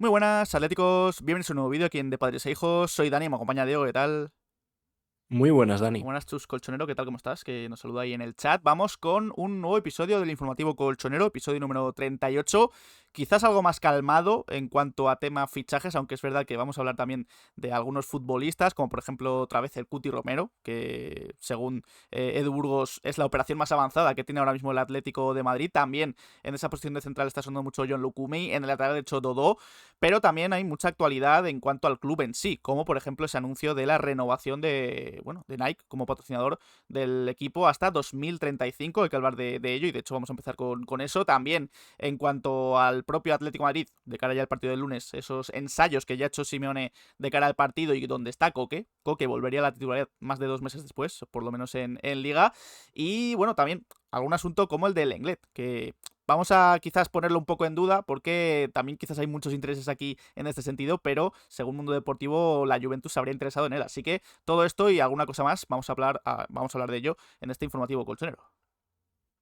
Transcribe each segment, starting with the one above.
Muy buenas, atléticos. Bienvenidos a un nuevo vídeo aquí en De Padres e Hijos. Soy Dani, me acompaña Diego, ¿qué tal? Muy buenas, Dani. Buenas, Chus Colchonero, ¿qué tal? ¿Cómo estás? Que nos saluda ahí en el chat. Vamos con un nuevo episodio del Informativo Colchonero, episodio número 38. Quizás algo más calmado en cuanto a tema fichajes, aunque es verdad que vamos a hablar también de algunos futbolistas, como por ejemplo otra vez el Cuti Romero, que según Edu Burgos es la operación más avanzada que tiene ahora mismo el Atlético de Madrid. También en esa posición de central está sonando mucho John Lucumí, en el lateral derecho Dodó, pero también hay mucha actualidad en cuanto al club en sí, como por ejemplo ese anuncio de la renovación de Nike como patrocinador del equipo hasta 2035. Hay que hablar de ello y de hecho vamos a empezar con eso. También en cuanto al propio Atlético de Madrid, de cara ya al partido del lunes, esos ensayos que ya ha hecho Simeone de cara al partido y donde está Coque. Coque volvería a la titularidad más de 2 meses después, por lo menos en Liga. Y bueno, también algún asunto como el del Lenglet, que vamos a quizás ponerlo un poco en duda porque también quizás hay muchos intereses aquí en este sentido, pero según Mundo Deportivo la Juventus se habría interesado en él. Así que todo esto y alguna cosa más vamos a hablar de ello en este informativo colchonero.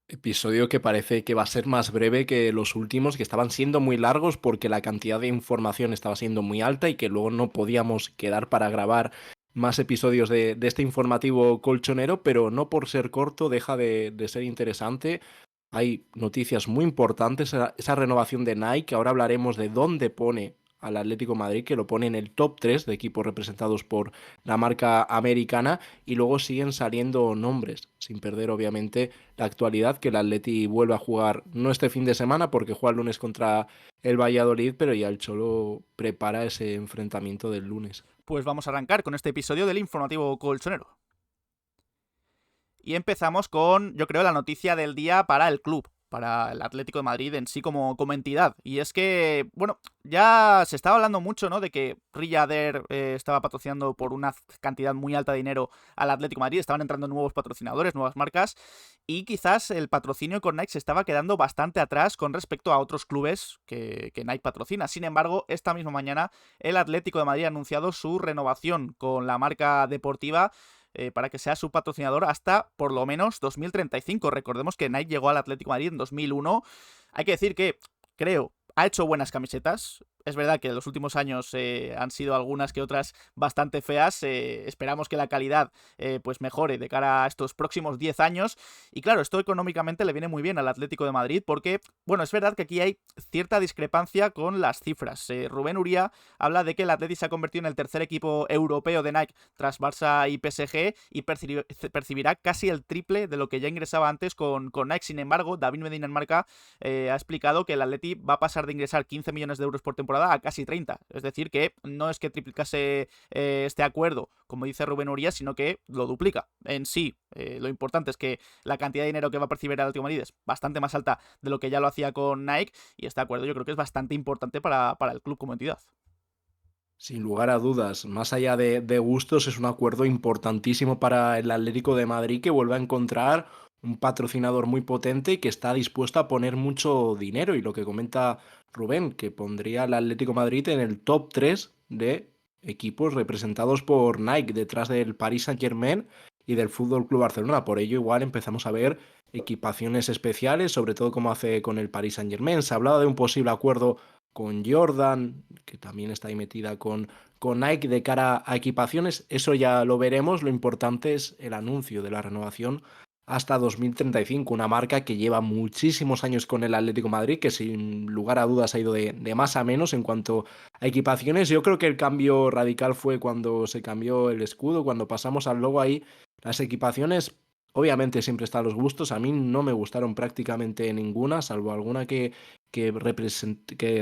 Episodio que parece que va a ser más breve que los últimos, que estaban siendo muy largos porque la cantidad de información estaba siendo muy alta y que luego no podíamos quedar para grabar más episodios de este informativo colchonero, pero no por ser corto deja de ser interesante. Hay noticias muy importantes, esa renovación de Nike, ahora hablaremos de dónde pone al Atlético de Madrid, que lo pone en el top 3 de equipos representados por la marca americana, y luego siguen saliendo nombres, sin perder obviamente la actualidad, que el Atleti vuelve a jugar no este fin de semana porque juega el lunes contra el Valladolid, pero ya el Cholo prepara ese enfrentamiento del lunes. Pues vamos a arrancar con este episodio del informativo colchonero. Y empezamos con, yo creo, la noticia del día para el club, para el Atlético de Madrid en sí como entidad. Y es que, bueno, ya se estaba hablando mucho, ¿no? De que Rillader estaba patrocinando por una cantidad muy alta de dinero al Atlético de Madrid. Estaban entrando nuevos patrocinadores, nuevas marcas. Y quizás el patrocinio con Nike se estaba quedando bastante atrás con respecto a otros clubes que Nike patrocina. Sin embargo, esta misma mañana el Atlético de Madrid ha anunciado su renovación con la marca deportiva para que sea su patrocinador hasta por lo menos 2035. Recordemos que Nike llegó al Atlético de Madrid en 2001. Hay que decir que, creo, ha hecho buenas camisetas. Es verdad que en los últimos años han sido algunas que otras bastante feas. Esperamos que la calidad pues mejore de cara a estos próximos 10 años. Y claro, esto económicamente le viene muy bien al Atlético de Madrid porque, bueno, es verdad que aquí hay cierta discrepancia con las cifras. Rubén Uría habla de que el Atlético se ha convertido en el tercer equipo europeo de Nike tras Barça y PSG y percibirá casi el triple de lo que ya ingresaba antes con Nike. Sin embargo, David Medina en Marca ha explicado que el Atleti va a pasar de ingresar 15 millones de euros por temporada a casi 30. Es decir, que no es que triplicase este acuerdo, como dice Rubén Uría, sino que lo duplica. En sí, lo importante es que la cantidad de dinero que va a percibir el Atlético de Madrid es bastante más alta de lo que ya lo hacía con Nike, y este acuerdo yo creo que es bastante importante para el club como entidad. Sin lugar a dudas, más allá de gustos, es un acuerdo importantísimo para el Atlético de Madrid, que vuelve a encontrar un patrocinador muy potente y que está dispuesto a poner mucho dinero. Y lo que comenta Rubén, que pondría al Atlético de Madrid en el top 3 de equipos representados por Nike, detrás del Paris Saint-Germain y del Fútbol Club Barcelona. Por ello, igual empezamos a ver equipaciones especiales, sobre todo como hace con el Paris Saint-Germain. Se hablaba de un posible acuerdo con Jordan, que también está ahí metida con Nike de cara a equipaciones. Eso ya lo veremos. Lo importante es el anuncio de la renovación hasta 2035, una marca que lleva muchísimos años con el Atlético de Madrid, que sin lugar a dudas ha ido de más a menos en cuanto a equipaciones. Yo creo que el cambio radical fue cuando se cambió el escudo, cuando pasamos al logo ahí. Las equipaciones, obviamente siempre están los gustos. A mí no me gustaron prácticamente ninguna, salvo alguna que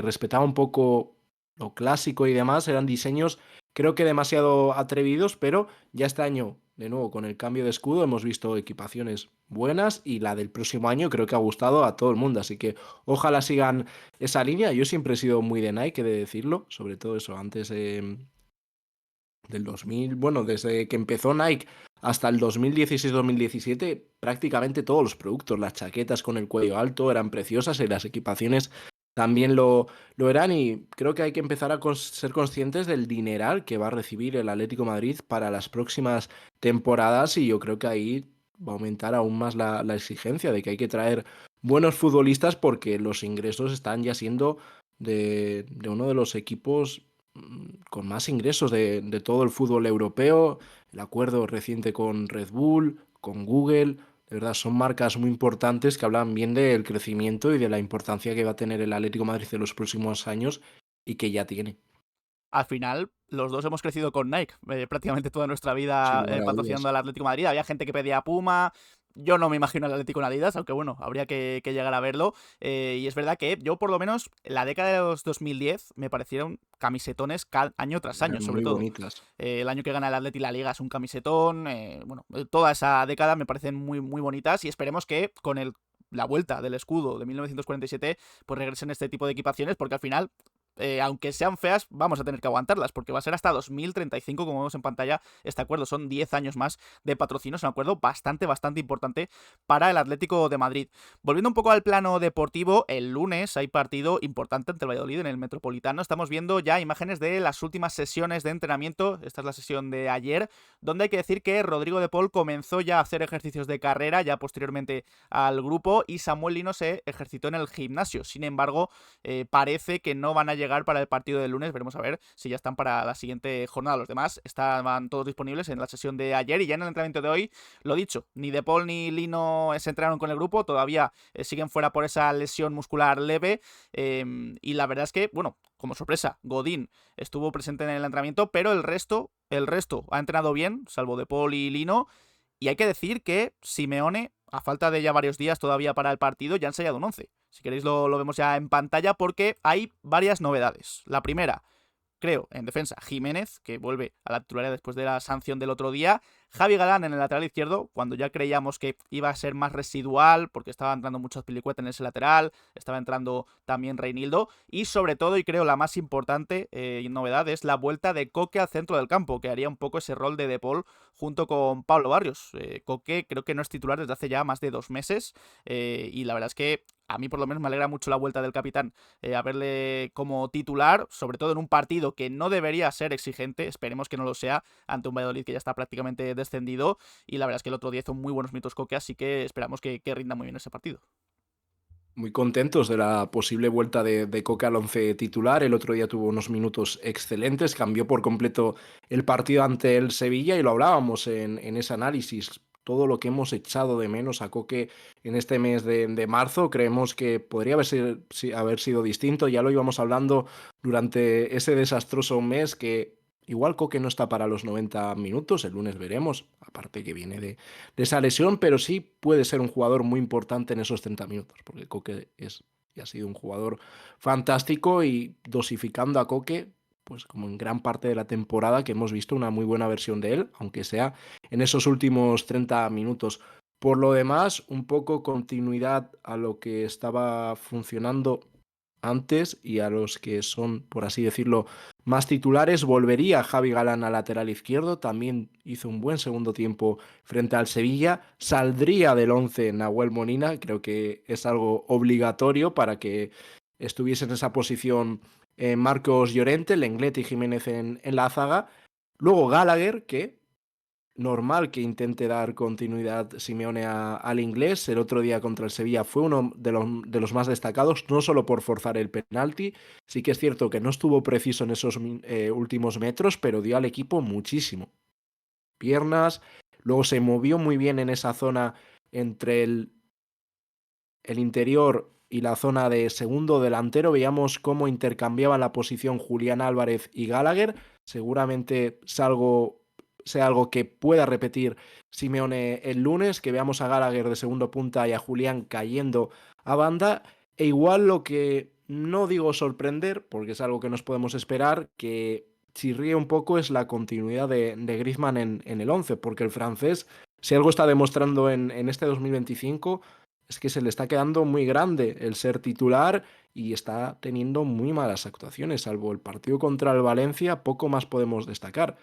respetaba un poco lo clásico y demás. Eran diseños creo que demasiado atrevidos, pero ya este año, de nuevo, con el cambio de escudo, hemos visto equipaciones buenas y la del próximo año creo que ha gustado a todo el mundo, así que ojalá sigan esa línea. Yo siempre he sido muy de Nike, he de decirlo, sobre todo eso, antes del 2000, bueno, desde que empezó Nike hasta el 2016-2017, prácticamente todos los productos, las chaquetas con el cuello alto eran preciosas y las equipaciones también lo eran, y creo que hay que empezar a ser conscientes del dineral que va a recibir el Atlético de Madrid para las próximas temporadas, y yo creo que ahí va a aumentar aún más la exigencia de que hay que traer buenos futbolistas porque los ingresos están ya siendo de uno de los equipos con más ingresos de todo el fútbol europeo, el acuerdo reciente con Red Bull, con Google, de verdad son marcas muy importantes que hablan bien del crecimiento y de la importancia que va a tener el Atlético de Madrid en los próximos años y que ya tiene, Al final, los dos hemos crecido con Nike, prácticamente toda nuestra sin vida lugar a dudas. patrocinando al Atlético de Madrid. Había gente que pedía Puma. Yo no me imagino el Atlético en Adidas, aunque bueno, habría que llegar a verlo. Y es verdad que yo, por lo menos, la década de los 2010 me parecieron camisetones año tras año, Eran sobre muy todo. bonitas. El año que gana el Atlético la Liga es un camisetón. Bueno, toda esa década me parecen muy, muy bonitas y esperemos que con la vuelta del escudo de 1947 pues regresen este tipo de equipaciones, porque al final aunque sean feas, vamos a tener que aguantarlas, porque va a ser hasta 2035, como vemos en pantalla, este acuerdo. Son 10 años más de patrocinio, es un acuerdo bastante, bastante importante para el Atlético de Madrid. Volviendo un poco al plano deportivo, el lunes hay partido importante ante el Valladolid en el Metropolitano. Estamos viendo ya imágenes de las últimas sesiones de entrenamiento. Esta es la sesión de ayer, donde hay que decir que Rodrigo de Paul comenzó ya a hacer ejercicios de carrera, ya posteriormente al grupo, y Samuel Lino se ejercitó en el gimnasio. Sin embargo, parece que no van a llegar para el partido del lunes. Veremos a ver si ya están para la siguiente jornada. Los demás estaban todos disponibles en la sesión de ayer y ya en el entrenamiento de hoy, lo dicho, ni De Paul ni Lino se entrenaron con el grupo, todavía siguen fuera por esa lesión muscular leve y la verdad es que, bueno, como sorpresa, Godín estuvo presente en el entrenamiento, pero el resto ha entrenado bien, salvo De Paul y Lino. Y hay que decir que Simeone, a falta de ya varios días todavía para el partido, ya ha ensayado un 11. Si queréis lo vemos ya en pantalla porque hay varias novedades. La primera, creo, en defensa, Jiménez, que vuelve a la titularidad después de la sanción del otro día. Javi Galán en el lateral izquierdo, cuando ya creíamos que iba a ser más residual, porque estaba entrando mucho Pilicueta en ese lateral, estaba entrando también Reinildo. Y sobre todo, y creo la más importante novedad, es la vuelta de Coque al centro del campo, que haría un poco ese rol de Paul junto con Pablo Barrios. Coque creo que no es titular desde hace ya más de 2 meses, y la verdad es que a mí por lo menos me alegra mucho la vuelta del capitán a verle como titular, sobre todo en un partido que no debería ser exigente, esperemos que no lo sea, ante un Valladolid que ya está prácticamente descendido, y la verdad es que el otro día hizo muy buenos minutos Coque, así que esperamos que rinda muy bien ese partido. Muy contentos de la posible vuelta de Coque al once titular. El otro día tuvo unos minutos excelentes, cambió por completo el partido ante el Sevilla y lo hablábamos en ese análisis. Todo lo que hemos echado de menos a Coque en este mes de marzo, creemos que podría haber sido distinto. Ya lo íbamos hablando durante ese desastroso mes que igual Coque no está para los 90 minutos, el lunes veremos, aparte que viene de esa lesión, pero sí puede ser un jugador muy importante en esos 30 minutos, porque Coque es y ha sido un jugador fantástico y dosificando a Coque, pues como en gran parte de la temporada que hemos visto una muy buena versión de él, aunque sea en esos últimos 30 minutos. Por lo demás, un poco continuidad a lo que estaba funcionando antes y a los que son, por así decirlo, más titulares. Volvería Javi Galán al lateral izquierdo, también hizo un buen segundo tiempo frente al Sevilla. Saldría del 11 Nahuel Molina, creo que es algo obligatorio para que estuviese en esa posición Marcos Llorente, Lenglet y Jiménez en la zaga. Luego Gallagher, que normal que intente dar continuidad Simeone al inglés. El otro día contra el Sevilla fue uno de los más destacados, no solo por forzar el penalti, sí que es cierto que no estuvo preciso en esos últimos metros, pero dio al equipo muchísimo. Piernas, luego se movió muy bien en esa zona entre el interior y la zona de segundo delantero. Veíamos cómo intercambiaban la posición Julián Álvarez y Gallagher. Seguramente sea algo que pueda repetir Simeone el lunes, que veamos a Gallagher de segundo punta y a Julián cayendo a banda. E igual lo que no digo sorprender, porque es algo que nos podemos esperar, que chirríe un poco es la continuidad de Griezmann en el 11, porque el francés, si algo está demostrando en este 2025, es que se le está quedando muy grande el ser titular y está teniendo muy malas actuaciones, salvo el partido contra el Valencia, poco más podemos destacar.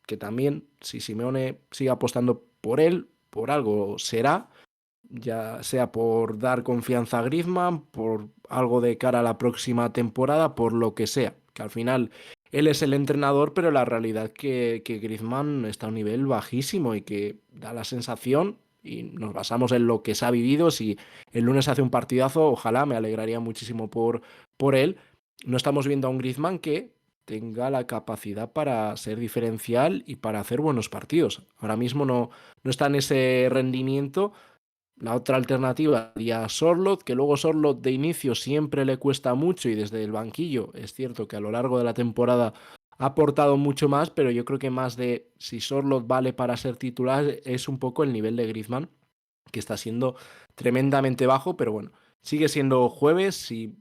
Que también, si Simeone sigue apostando por él, por algo será, ya sea por dar confianza a Griezmann, por algo de cara a la próxima temporada, por lo que sea, que al final él es el entrenador, pero la realidad que Griezmann está a un nivel bajísimo y que da la sensación, y nos basamos en lo que se ha vivido, si el lunes hace un partidazo, ojalá, me alegraría muchísimo por él, no estamos viendo a un Griezmann que tenga la capacidad para ser diferencial y para hacer buenos partidos. Ahora mismo no está en ese rendimiento. La otra alternativa sería Sorloth, que luego Sorloth de inicio siempre le cuesta mucho y desde el banquillo es cierto que a lo largo de la temporada ha aportado mucho más, pero yo creo que más de si Sorloth vale para ser titular es un poco el nivel de Griezmann, que está siendo tremendamente bajo, pero bueno, sigue siendo jueves. Si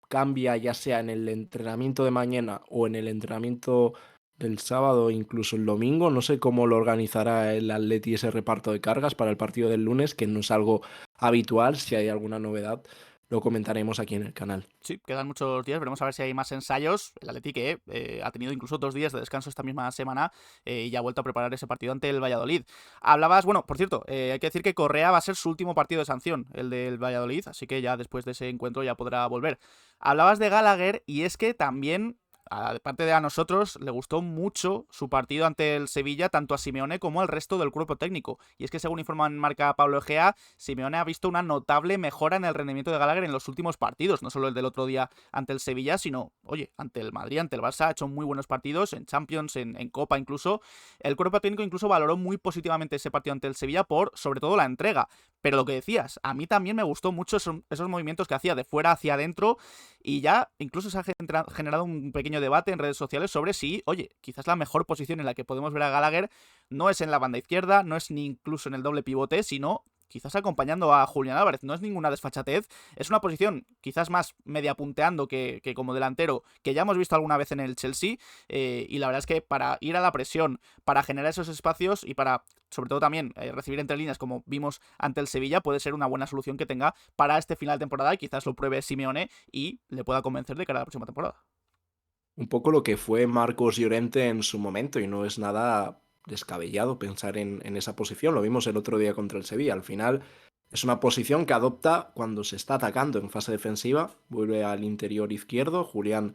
cambia ya sea en el entrenamiento de mañana o en el entrenamiento del sábado, incluso el domingo. No sé cómo lo organizará el Atleti ese reparto de cargas para el partido del lunes, que no es algo habitual. Si hay alguna novedad, lo comentaremos aquí en el canal. Sí, quedan muchos días, veremos a ver si hay más ensayos. El Atleti que ha tenido incluso 2 días de descanso esta misma semana y ya ha vuelto a preparar ese partido ante el Valladolid. Hablabas, bueno, por cierto, hay que decir que Correa va a ser su último partido de sanción, el del Valladolid, así que ya después de ese encuentro ya podrá volver. Hablabas de Gallagher y es que también, aparte de a nosotros, le gustó mucho su partido ante el Sevilla, tanto a Simeone como al resto del cuerpo técnico. Y es que según informa en marca Pablo Egea, Simeone ha visto una notable mejora en el rendimiento de Gallagher en los últimos partidos, no solo el del otro día ante el Sevilla, sino, oye, ante el Madrid, ante el Barça, ha hecho muy buenos partidos, en Champions, en Copa incluso. El cuerpo técnico incluso valoró muy positivamente ese partido ante el Sevilla por, sobre todo, la entrega. Pero lo que decías, a mí también me gustó mucho esos movimientos que hacía de fuera hacia adentro y ya incluso se ha generado un pequeño debate en redes sociales sobre si, oye, quizás la mejor posición en la que podemos ver a Gallagher no es en la banda izquierda, no es ni incluso en el doble pivote, sino quizás acompañando a Julián Álvarez. No es ninguna desfachatez, es una posición quizás más media punteando que como delantero, que ya hemos visto alguna vez en el Chelsea, y la verdad es que para ir a la presión, para generar esos espacios y para, sobre todo también, recibir entre líneas como vimos ante el Sevilla, puede ser una buena solución que tenga para este final de temporada y quizás lo pruebe Simeone y le pueda convencer de cara a la próxima temporada. Un poco lo que fue Marcos Llorente en su momento, y no es nada descabellado pensar en esa posición. Lo vimos el otro día contra el Sevilla. Al final es una posición que adopta cuando se está atacando en fase defensiva. Vuelve al interior izquierdo. Julián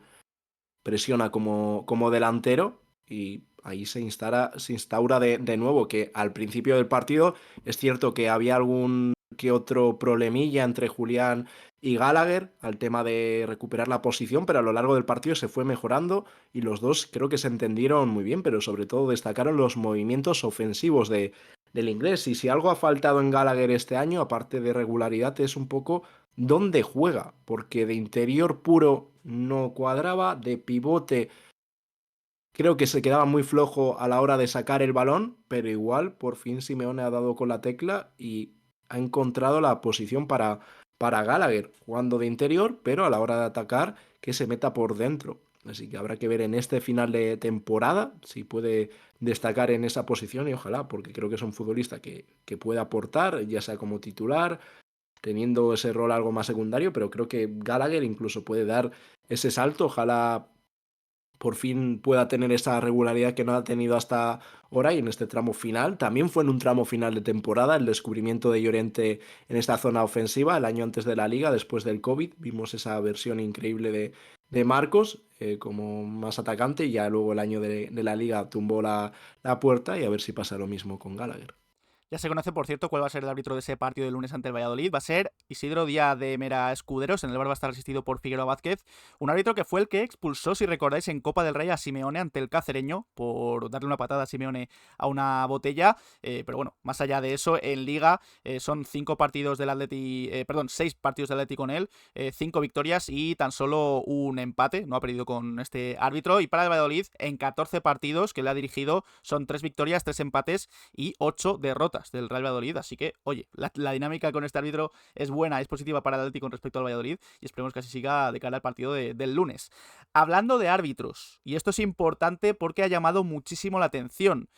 presiona como delantero y ahí se instaura de nuevo, que al principio del partido es cierto que había algún que otro problemilla entre Julián y Gallagher al tema de recuperar la posición, pero a lo largo del partido se fue mejorando y los dos creo que se entendieron muy bien, pero sobre todo destacaron los movimientos ofensivos del inglés. Y si algo ha faltado en Gallagher este año, aparte de regularidad, es un poco dónde juega, porque de interior puro no cuadraba, de pivote creo que se quedaba muy flojo a la hora de sacar el balón, pero igual por fin Simeone ha dado con la tecla y ha encontrado la posición para Gallagher, jugando de interior, pero a la hora de atacar que se meta por dentro. Así que habrá que ver en este final de temporada si puede destacar en esa posición y ojalá, porque creo que es un futbolista que puede aportar, ya sea como titular, teniendo ese rol algo más secundario, pero creo que Gallagher incluso puede dar ese salto. Ojalá por fin pueda tener esa regularidad que no ha tenido hasta ahora y en este tramo final. También fue en un tramo final de temporada el descubrimiento de Llorente en esta zona ofensiva, el año antes de la liga, después del COVID. Vimos esa versión increíble de Marcos como más atacante y ya luego el año de la liga tumbó la puerta y a ver si pasa lo mismo con Gallagher. Ya se conoce, por cierto, cuál va a ser el árbitro de ese partido del lunes ante el Valladolid. Va a ser Isidro Díaz de Mera Escuderos. En el bar va a estar asistido por Figueroa Vázquez. Un árbitro que fue el que expulsó, si recordáis, en Copa del Rey a Simeone ante el Cacereño por darle una patada a Simeone a una botella. Pero bueno, más allá de eso, en Liga son 5 partidos del Atleti, perdón, 6 partidos del Atleti con él, 5 victorias y tan solo un empate. No ha perdido con este árbitro. Y para el Valladolid, en 14 partidos que le ha dirigido, son 3 victorias, 3 empates y 8 derrotas del Real Valladolid, así que, oye, la dinámica con este árbitro es buena, es positiva para el Atlético con respecto al Valladolid y esperemos que así siga de cara al partido del lunes. Hablando de árbitros, y esto es importante porque ha llamado muchísimo la atención.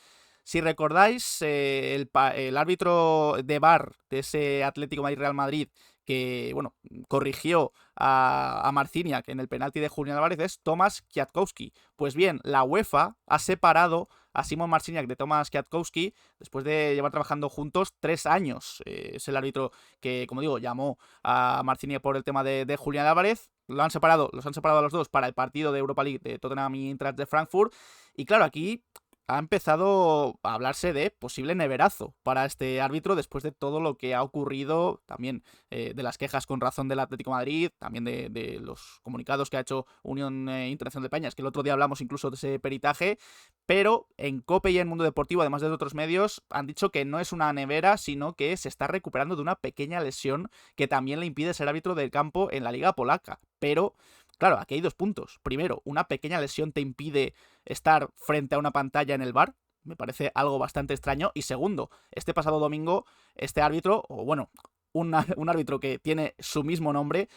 Si recordáis, el árbitro de VAR de ese Atlético Madrid-Real Madrid que, bueno, corrigió a Marciniak en el penalti de Julián Álvarez es Tomasz Kwiatkowski. Pues bien, la UEFA ha separado a Simon Marciniak de Tomasz Kwiatkowski después de llevar trabajando juntos 3 años. Es el árbitro que, como digo, llamó a Marciniak por el tema de Julián Álvarez. Los han separado a los dos para el partido de Europa League de Tottenham y Eintracht de Frankfurt. Y claro, aquí ha empezado a hablarse de posible neverazo para este árbitro después de todo lo que ha ocurrido, también de las quejas con razón del Atlético de Madrid, también de los comunicados que ha hecho Unión Internacional de Peñas, que el otro día hablamos incluso de ese peritaje, pero en COPE y en Mundo Deportivo, además de otros medios, han dicho que no es una nevera, sino que se está recuperando de una pequeña lesión que también le impide ser árbitro del campo en la Liga Polaca, pero... Claro, aquí hay 2 puntos. Primero, una pequeña lesión te impide estar frente a una pantalla en el bar. Me parece algo bastante extraño. Y segundo, este pasado domingo, este árbitro, o bueno, un árbitro que tiene su mismo nombre,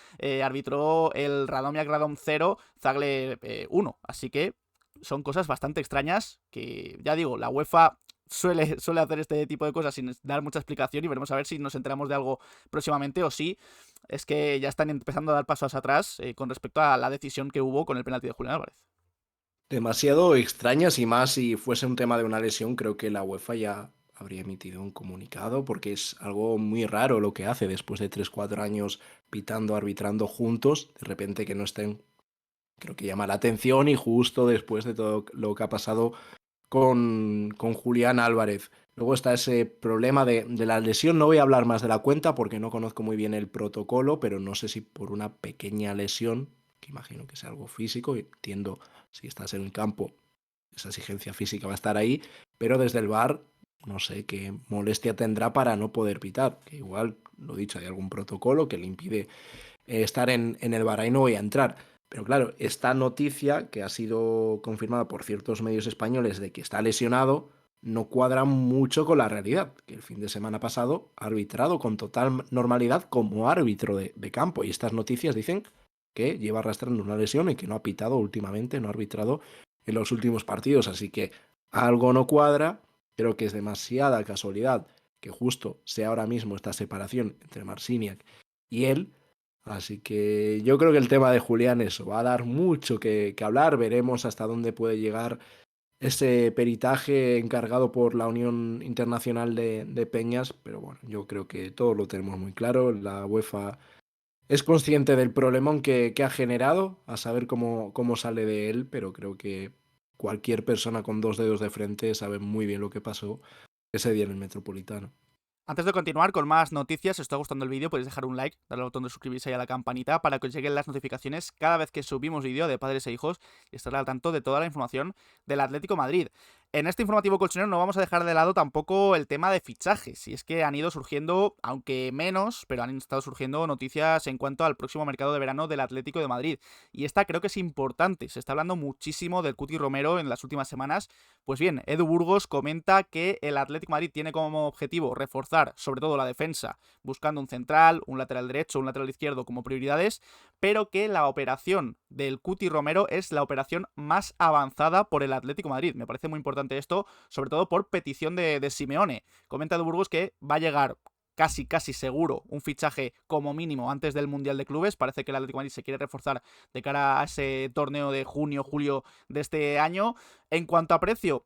arbitró el Radomiak Radom 0, Zagreb 1. Así que son cosas bastante extrañas que, ya digo, la UEFA suele hacer este tipo de cosas sin dar mucha explicación y veremos a ver si nos enteramos de algo próximamente o si es que ya están empezando a dar pasos atrás con respecto a la decisión que hubo con el penalti de Julián Álvarez. Demasiado extrañas y más si fuese un tema de una lesión, creo que la UEFA ya habría emitido un comunicado porque es algo muy raro lo que hace después de 3 4 años pitando, arbitrando juntos, de repente que no estén, creo que llama la atención y justo después de todo lo que ha pasado con Julián Álvarez. Luego está ese problema de la lesión. No voy a hablar más de la cuenta porque no conozco muy bien el protocolo, pero no sé si por una pequeña lesión, que imagino que es algo físico, y entiendo si estás en el campo, esa exigencia física va a estar ahí, pero desde el VAR no sé qué molestia tendrá para no poder pitar. Que igual, lo dicho, hay algún protocolo que le impide estar en el VAR. Ahí no voy a entrar. Pero claro, esta noticia que ha sido confirmada por ciertos medios españoles de que está lesionado no cuadra mucho con la realidad, que el fin de semana pasado ha arbitrado con total normalidad como árbitro de campo. Y estas noticias dicen que lleva arrastrando una lesión y que no ha pitado últimamente, no ha arbitrado en los últimos partidos. Así que algo no cuadra. Creo que es demasiada casualidad que justo sea ahora mismo esta separación entre Marciniak y él. Así que yo creo que el tema de Julián eso va a dar mucho que hablar. Veremos hasta dónde puede llegar ese peritaje encargado por la Unión Internacional de Peñas. Pero bueno, yo creo que todo lo tenemos muy claro. La UEFA es consciente del problemón que ha generado, a saber cómo sale de él, pero creo que cualquier persona con 2 dedos de frente sabe muy bien lo que pasó ese día en el Metropolitano. Antes de continuar con más noticias, si os está gustando el vídeo, podéis dejar un like, darle al botón de suscribirse y a la campanita para que os lleguen las notificaciones cada vez que subimos vídeo de padres e hijos y estar al tanto de toda la información del Atlético de Madrid. En este informativo colchonero no vamos a dejar de lado tampoco el tema de fichajes, y es que han ido surgiendo, aunque menos, pero han estado surgiendo noticias en cuanto al próximo mercado de verano del Atlético de Madrid. Y esta creo que es importante, se está hablando muchísimo del Cuti Romero en las últimas semanas. Pues bien, Edu Burgos comenta que el Atlético de Madrid tiene como objetivo reforzar sobre todo la defensa, buscando un central, un lateral derecho, un lateral izquierdo como prioridades, pero que la operación del Cuti Romero es la operación más avanzada por el Atlético de Madrid. Me parece muy importante esto, sobre todo por petición de Simeone. Comenta Edu Burgos que va a llegar casi seguro un fichaje como mínimo antes del Mundial de Clubes. Parece que el Atlético de Madrid se quiere reforzar de cara a ese torneo de junio-julio de este año. En cuanto a precio,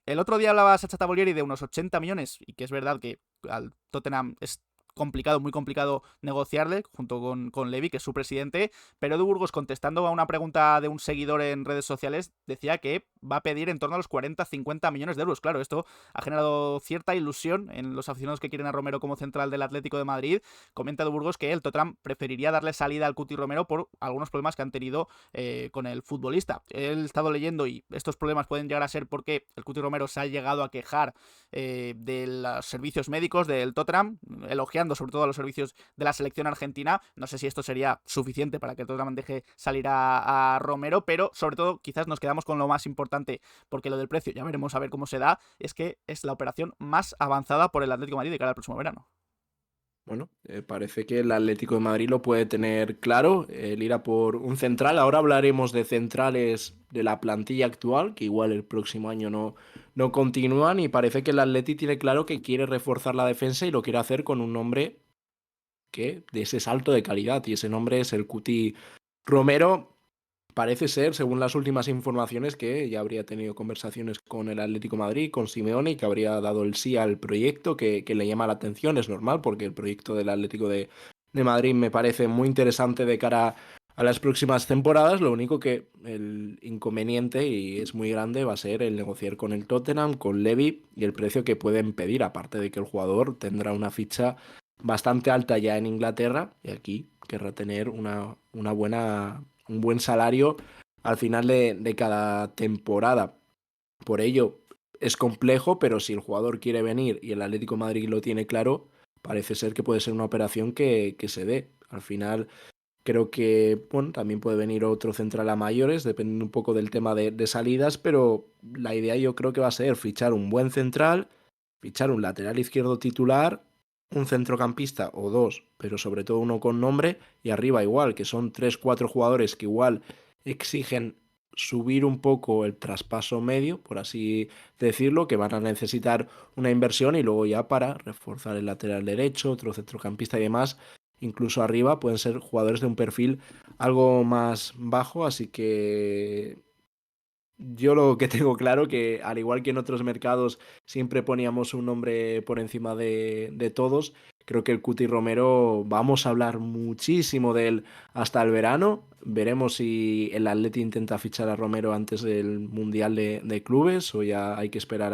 el otro día hablaba Sacha Tavolieri de unos 80 millones, y que es verdad que al Tottenham es complicado, muy complicado negociarle, junto con Levy, que es su presidente, pero Edu Burgos, contestando a una pregunta de un seguidor en redes sociales, decía que va a pedir en torno a los 40-50 millones de euros. Claro, esto ha generado cierta ilusión en los aficionados que quieren a Romero como central del Atlético de Madrid. Comenta Edu Burgos que el Tottenham preferiría darle salida al Cuti Romero por algunos problemas que han tenido con el futbolista. He estado leyendo y estos problemas pueden llegar a ser porque el Cuti Romero se ha llegado a quejar de los servicios médicos del Tottenham, elogiando sobre todo a los servicios de la selección argentina. No sé si esto sería suficiente para que el Tottenham deje salir a Romero, pero sobre todo quizás nos quedamos con lo más importante, porque lo del precio ya veremos a ver cómo se da, es que es la operación más avanzada por el Atlético de Madrid de cara al próximo verano. Bueno, parece que el Atlético de Madrid lo puede tener claro, el ir a por un central. Ahora hablaremos de centrales de la plantilla actual, que igual el próximo año no continúan, y parece que el Atleti tiene claro que quiere reforzar la defensa y lo quiere hacer con un nombre que de ese salto de calidad, y ese nombre es el Cuti Romero. Parece ser, según las últimas informaciones, que ya habría tenido conversaciones con el Atlético de Madrid, con Simeone, y que habría dado el sí al proyecto, que le llama la atención. Es normal, porque el proyecto del Atlético de Madrid me parece muy interesante de cara a las próximas temporadas. Lo único que el inconveniente, y es muy grande, va a ser el negociar con el Tottenham, con Levy y el precio que pueden pedir, aparte de que el jugador tendrá una ficha bastante alta ya en Inglaterra y aquí querrá tener un buen salario al final de cada temporada. Por ello es complejo, pero si el jugador quiere venir y el Atlético de Madrid lo tiene claro, parece ser que puede ser una operación que se dé. Al final creo que bueno, también puede venir otro central a mayores, dependiendo un poco del tema de salidas, pero la idea yo creo que va a ser fichar un buen central, fichar un lateral izquierdo titular, un centrocampista o dos, pero sobre todo uno con nombre, y arriba igual, que son tres, cuatro jugadores que igual exigen subir un poco el traspaso medio, por así decirlo, que van a necesitar una inversión y luego ya para reforzar el lateral derecho, otro centrocampista y demás, incluso arriba pueden ser jugadores de un perfil algo más bajo, así que yo lo que tengo claro que al igual que en otros mercados siempre poníamos un nombre por encima de todos, creo que el Cuti Romero vamos a hablar muchísimo de él hasta el verano. Veremos si el Atleti intenta fichar a Romero antes del Mundial de Clubes o ya hay que esperar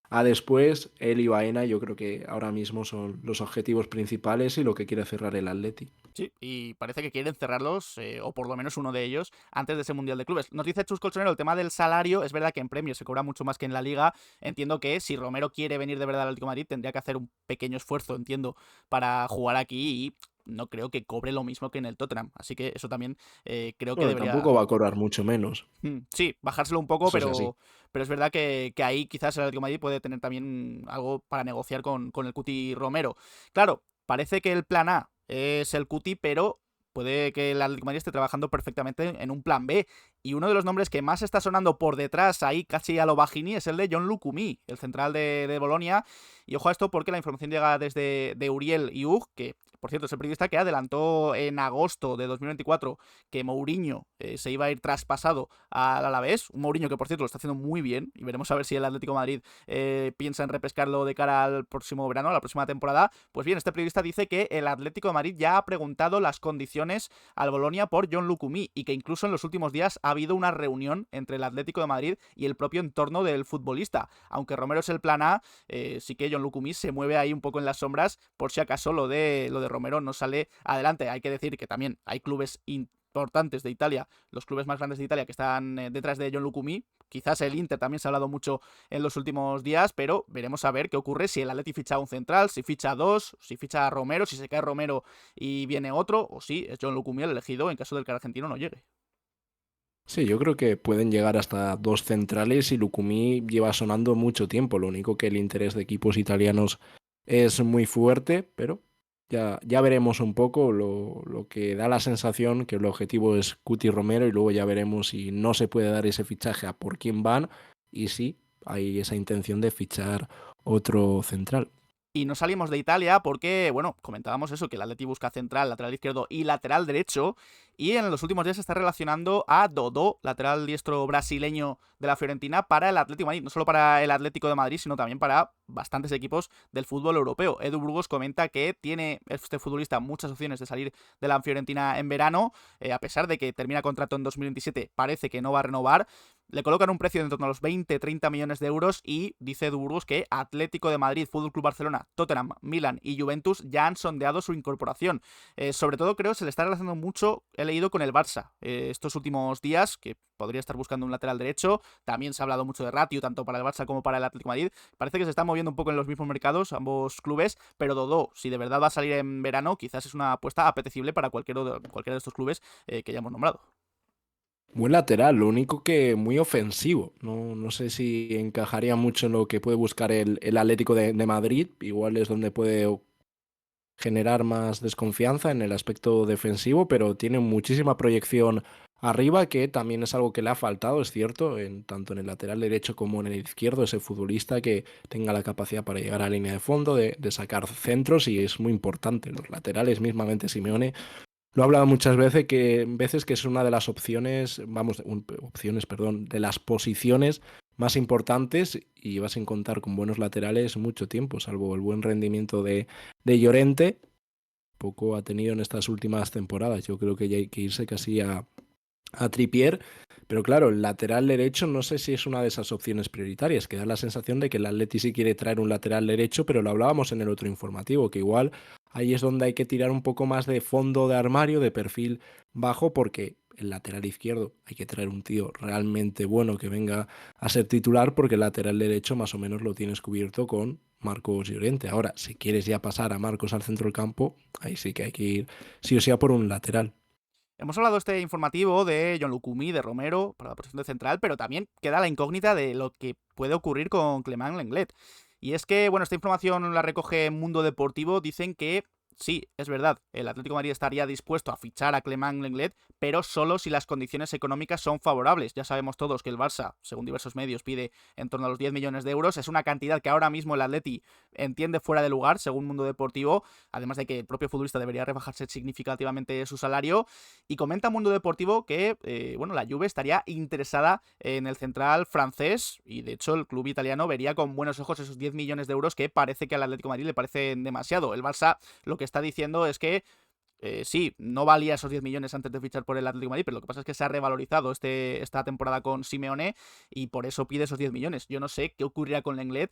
a después. Él y Baena yo creo que ahora mismo son los objetivos principales y lo que quiere cerrar el Atleti. Sí, y parece que quieren cerrarlos, o por lo menos uno de ellos, antes de ese Mundial de Clubes. Nos dice Chus Colchonero el tema del salario. Es verdad que en Premier se cobra mucho más que en la Liga. Entiendo que si Romero quiere venir de verdad al Atlético de Madrid, tendría que hacer un pequeño esfuerzo, entiendo, para jugar aquí y no creo que cobre lo mismo que en el Tottenham. Así que eso también creo que Bueno, debería... tampoco va a cobrar mucho menos. Sí, bajárselo un poco, Eso es así. pero es verdad que ahí quizás el Atlético de Madrid puede tener también algo para negociar con el Cuti Romero. Claro, parece que el plan A es el Cuti, pero puede que el Atlético de Madrid esté trabajando perfectamente en un plan B. Y uno de los nombres que más está sonando por detrás, ahí casi a lo Bajini, es el de John Lucumí, el central de Bolonia. Y ojo a esto porque la información llega desde de Uriel Iug, que por cierto es el periodista que adelantó en agosto de 2024 que Mourinho se iba a ir traspasado al Alavés. Un Mourinho que por cierto lo está haciendo muy bien y veremos a ver si el Atlético de Madrid piensa en repescarlo de cara al próximo verano, a la próxima temporada. Pues bien, este periodista dice que el Atlético de Madrid ya ha preguntado las condiciones al Bolonia por John Lucumí y que incluso en los últimos días ha habido una reunión entre el Atlético de Madrid y el propio entorno del futbolista. Aunque Romero es el plan A, sí que John Lucumí se mueve ahí un poco en las sombras por si acaso lo de Romero no sale adelante. Hay que decir que también hay clubes importantes de Italia, los clubes más grandes de Italia que están detrás de John Lucumí. Quizás el Inter también se ha hablado mucho en los últimos días, pero veremos a ver qué ocurre si el Atleti ficha un central, si ficha dos, si ficha a Romero, si se cae Romero y viene otro, o si es John Lucumí el elegido en caso del que el argentino no llegue. Sí, yo creo que pueden llegar hasta dos centrales y Lucumí lleva sonando mucho tiempo. Lo único que el interés de equipos italianos es muy fuerte, pero ya veremos un poco lo que da la sensación que el objetivo es Cuti Romero y luego ya veremos si no se puede dar ese fichaje a por quién van y si hay esa intención de fichar otro central. Y no salimos de Italia porque, bueno, comentábamos eso, que el Atleti busca central, lateral izquierdo y lateral derecho. Y en los últimos días se está relacionando a Dodó, lateral diestro brasileño de la Fiorentina, para el Atlético de Madrid. No solo para el Atlético de Madrid, sino también para bastantes equipos del fútbol europeo. Edu Burgos comenta que tiene este futbolista muchas opciones de salir de la Fiorentina en verano. A pesar de que termina contrato en 2027, parece que no va a renovar. Le colocan un precio de en torno a los 20-30 millones de euros y dice Edu Burgos que Atlético de Madrid, Fútbol Club Barcelona, Tottenham, Milan y Juventus ya han sondeado su incorporación. Sobre todo creo se le está relacionando mucho, he leído, con el Barça estos últimos días, que podría estar buscando un lateral derecho. También se ha hablado mucho de ratio, tanto para el Barça como para el Atlético de Madrid. Parece que se están moviendo un poco en los mismos mercados, ambos clubes, pero Dodó, si de verdad va a salir en verano, quizás es una apuesta apetecible para cualquiera de estos clubes que ya hemos nombrado. Buen lateral, lo único que muy ofensivo. No sé si encajaría mucho en lo que puede buscar el Atlético de Madrid. Igual es donde puede generar más desconfianza en el aspecto defensivo, pero tiene muchísima proyección arriba, que también es algo que le ha faltado, es cierto, tanto en el lateral derecho como en el izquierdo, ese futbolista que tenga la capacidad para llegar a la línea de fondo, de sacar centros, y es muy importante. Los laterales, mismamente Simeone, lo he hablado muchas veces que es una de las opciones, opciones, perdón, de las posiciones más importantes y vas a contar con buenos laterales mucho tiempo, salvo el buen rendimiento de Llorente, poco ha tenido en estas últimas temporadas. Yo creo que ya hay que irse casi a Trippier, pero claro, el lateral derecho no sé si es una de esas opciones prioritarias, que da la sensación de que el Atleti sí quiere traer un lateral derecho, pero lo hablábamos en el otro informativo, que igual ahí es donde hay que tirar un poco más de fondo de armario, de perfil bajo, porque el lateral izquierdo hay que traer un tío realmente bueno que venga a ser titular, porque el lateral derecho más o menos lo tienes cubierto con Marcos Llorente. Ahora, si quieres ya pasar a Marcos al centro del campo, ahí sí que hay que ir sí o sí a por un lateral. Hemos hablado este informativo de John Lucumi, de Romero, para la posición de central, pero también queda la incógnita de lo que puede ocurrir con Clement Lenglet. Y es que, bueno, esta información la recoge Mundo Deportivo, dicen que sí, es verdad, el Atlético de Madrid estaría dispuesto a fichar a Clement Lenglet, pero solo si las condiciones económicas son favorables. Ya sabemos todos que el Barça, según diversos medios, pide en torno a los 10 millones de euros. Es una cantidad que ahora mismo el Atleti entiende fuera de lugar, según Mundo Deportivo, además de que el propio futbolista debería rebajarse significativamente su salario. Y comenta Mundo Deportivo que, bueno, la Juve estaría interesada en el central francés y de hecho el club italiano vería con buenos ojos esos 10 millones de euros que parece que al Atlético de Madrid le parecen demasiado. El Barça lo que está diciendo es que sí, no valía esos 10 millones antes de fichar por el Atlético de Madrid, pero lo que pasa es que se ha revalorizado esta temporada con Simeone y por eso pide esos 10 millones. Yo no sé qué ocurrirá con Lenglet,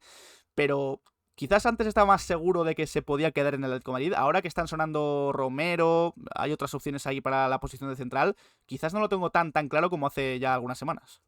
pero quizás antes estaba más seguro de que se podía quedar en el Atlético de Madrid. Ahora que están sonando Romero, hay otras opciones ahí para la posición de central, quizás no lo tengo tan claro como hace ya algunas semanas.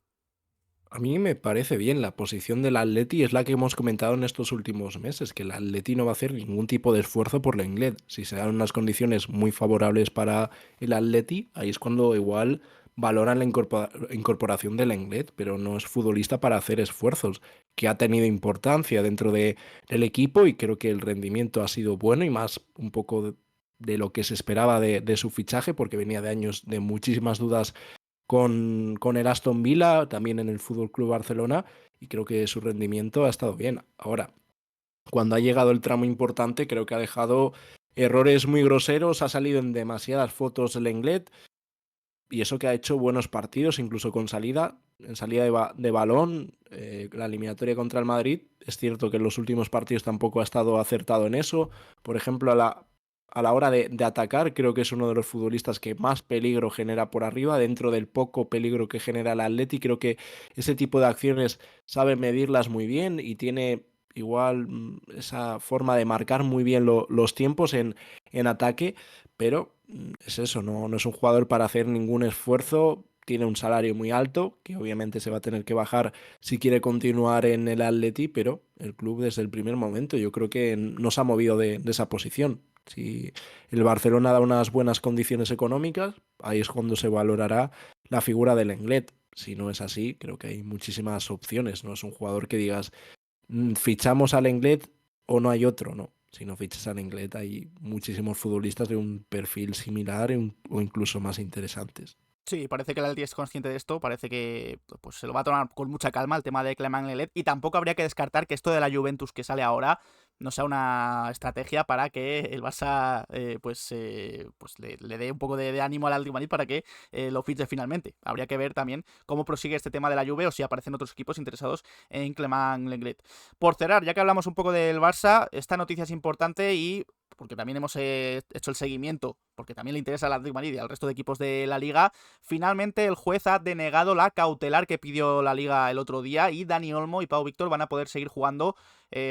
A mí me parece bien, la posición del Atleti es la que hemos comentado en estos últimos meses, que el Atleti no va a hacer ningún tipo de esfuerzo por la Lenglet. Si se dan unas condiciones muy favorables para el Atleti, ahí es cuando igual valoran la incorporación del Lenglet, pero no es futbolista para hacer esfuerzos, que ha tenido importancia dentro del equipo y creo que el rendimiento ha sido bueno y más un poco de lo que se esperaba de su fichaje, porque venía de años de muchísimas dudas con el Aston Villa, también en el Fútbol Club Barcelona, y creo que su rendimiento ha estado bien. Ahora, cuando ha llegado el tramo importante, creo que ha dejado errores muy groseros, ha salido en demasiadas fotos el Lenglet, y eso que ha hecho buenos partidos, incluso con salida, en salida de balón, la eliminatoria contra el Madrid. Es cierto que en los últimos partidos tampoco ha estado acertado en eso. Por ejemplo, a la hora de atacar, creo que es uno de los futbolistas que más peligro genera por arriba, dentro del poco peligro que genera el Atleti. Creo que ese tipo de acciones sabe medirlas muy bien y tiene igual esa forma de marcar muy bien los tiempos en ataque, pero es eso, no es un jugador para hacer ningún esfuerzo. Tiene un salario muy alto, que obviamente se va a tener que bajar si quiere continuar en el Atleti, pero el club desde el primer momento yo creo que no se ha movido de esa posición. Si el Barcelona da unas buenas condiciones económicas, ahí es cuando se valorará la figura del Lenglet. Si no es así, creo que hay muchísimas opciones. No es un jugador que digas, fichamos al Lenglet o no hay otro, no. Si no fichas al Lenglet hay muchísimos futbolistas de un perfil similar o incluso más interesantes. Sí, parece que el Atleti es consciente de esto, parece que pues, se lo va a tomar con mucha calma el tema de Clement Lenglet y tampoco habría que descartar que esto de la Juventus que sale ahora no sea una estrategia para que el Barça pues le dé un poco de ánimo al Atlético de Madrid para que lo fiche finalmente. Habría que ver también cómo prosigue este tema de la Juve o si aparecen otros equipos interesados en Clement Lenglet. Por cerrar, ya que hablamos un poco del Barça, esta noticia es importante y porque también hemos hecho el seguimiento, porque también le interesa al Atlético de Madrid y al resto de equipos de la Liga. Finalmente el juez ha denegado la cautelar que pidió la Liga el otro día y Dani Olmo y Pau Víctor van a poder seguir jugando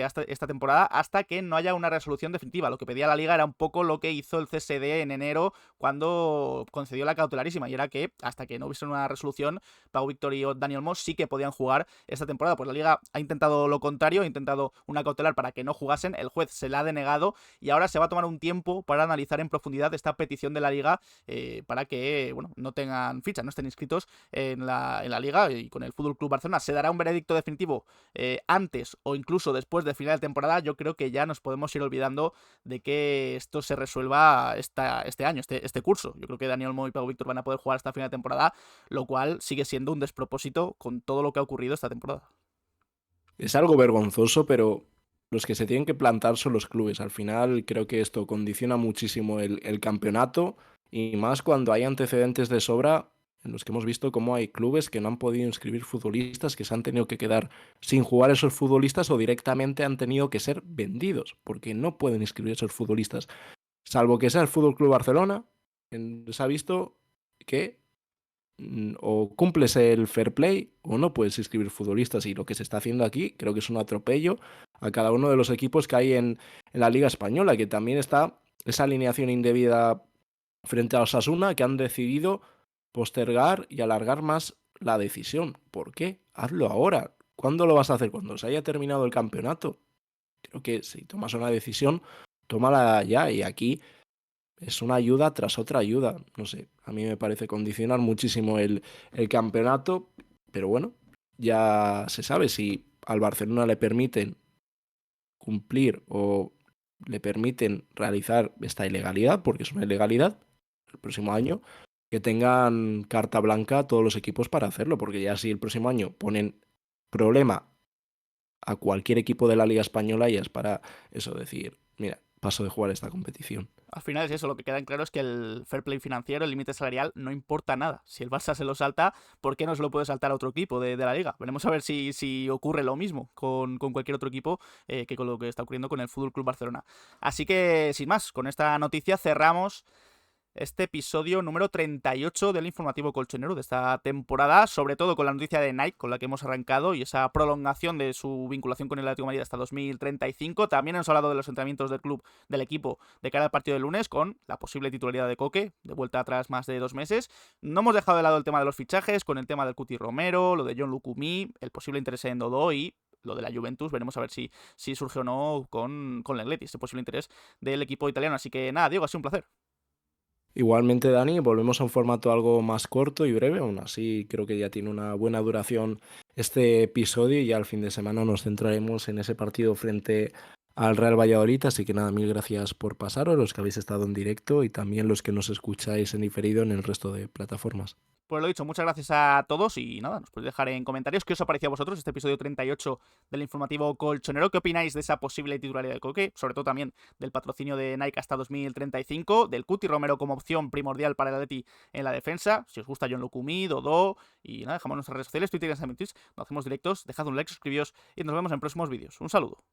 hasta esta temporada hasta que no haya una resolución definitiva. Lo que pedía la Liga era un poco lo que hizo el CSD en enero cuando concedió la cautelarísima y era que hasta que no hubiese una resolución, Pau Víctor y Dani Olmo sí que podían jugar esta temporada. Pues la Liga ha intentado lo contrario, ha intentado una cautelar para que no jugasen, el juez se la ha denegado y ahora se va a tomar un tiempo para analizar en profundidad esta petición de la Liga para que, bueno, no tengan ficha, no estén inscritos en la Liga y con el Fútbol Club Barcelona. Se dará un veredicto definitivo antes o incluso después de final de temporada. Yo creo que ya nos podemos ir olvidando de que esto se resuelva este año, este curso. Yo creo que Daniel Olmo y Pau Víctor van a poder jugar hasta final de temporada, lo cual sigue siendo un despropósito con todo lo que ha ocurrido esta temporada. Es algo vergonzoso, pero los que se tienen que plantar son los clubes. Al final creo que esto condiciona muchísimo el campeonato y más cuando hay antecedentes de sobra en los que hemos visto cómo hay clubes que no han podido inscribir futbolistas, que se han tenido que quedar sin jugar esos futbolistas o directamente han tenido que ser vendidos porque no pueden inscribir esos futbolistas. salvo que sea el Fútbol Club Barcelona, se ha visto que o cumples el fair play o no puedes inscribir futbolistas, y lo que se está haciendo aquí creo que es un atropello a cada uno de los equipos que hay en la Liga Española, que también está esa alineación indebida frente a Osasuna, que han decidido postergar y alargar más la decisión. ¿Por qué? Hazlo ahora. ¿Cuándo lo vas a hacer? Cuando se haya terminado el campeonato. Creo que si tomas una decisión, tómala ya, y aquí es una ayuda tras otra ayuda. No sé, a mí me parece condicionar muchísimo el campeonato, pero bueno, ya se sabe, si al Barcelona le permiten cumplir o le permiten realizar esta ilegalidad, porque es una ilegalidad, el próximo año, que tengan carta blanca todos los equipos para hacerlo, porque ya si el próximo año ponen problema a cualquier equipo de la Liga Española, ya es para eso decir, mira, paso de jugar esta competición. Al final es eso, lo que queda en claro es que el fair play financiero, el límite salarial, no importa nada. Si el Barça se lo salta, ¿por qué no se lo puede saltar a otro equipo de la liga? Veremos a ver si ocurre lo mismo con cualquier otro equipo que con lo que está ocurriendo con el Fútbol Club Barcelona. Así que, sin más, con esta noticia cerramos este episodio número 38 del informativo colchonero de esta temporada, sobre todo con la noticia de Nike, con la que hemos arrancado, y esa prolongación de su vinculación con el Atlético de Madrid hasta 2035. También hemos hablado de los entrenamientos del club, del equipo, de cara al partido del lunes, con la posible titularidad de Coque, de vuelta atrás más de 2 meses. No hemos dejado de lado el tema de los fichajes, con el tema del Cuti Romero, lo de John Lucumí, el posible interés en Dodó y lo de la Juventus. Veremos a ver si surge o no con Lenglet y este posible interés del equipo italiano. Así que nada, Diego, ha sido un placer. Igualmente, Dani, volvemos a un formato algo más corto y breve, aún así creo que ya tiene una buena duración este episodio, y ya al fin de semana nos centraremos en ese partido frente al Real Valladolid. Así que nada, mil gracias por pasaros, los que habéis estado en directo y también los que nos escucháis en diferido en el resto de plataformas. Pues lo dicho, muchas gracias a todos y nada, nos podéis dejar en comentarios qué os ha parecido a vosotros este episodio 38 del informativo colchonero, qué opináis de esa posible titularidad de Coque, sobre todo también del patrocinio de Nike hasta 2035, del Cuti Romero como opción primordial para el Atleti en la defensa, si os gusta John Lucumí, Dodó, y nada, dejamos nuestras redes sociales, Twitter y Instagram, nos hacemos directos, dejad un like, suscribíos y nos vemos en próximos vídeos. Un saludo.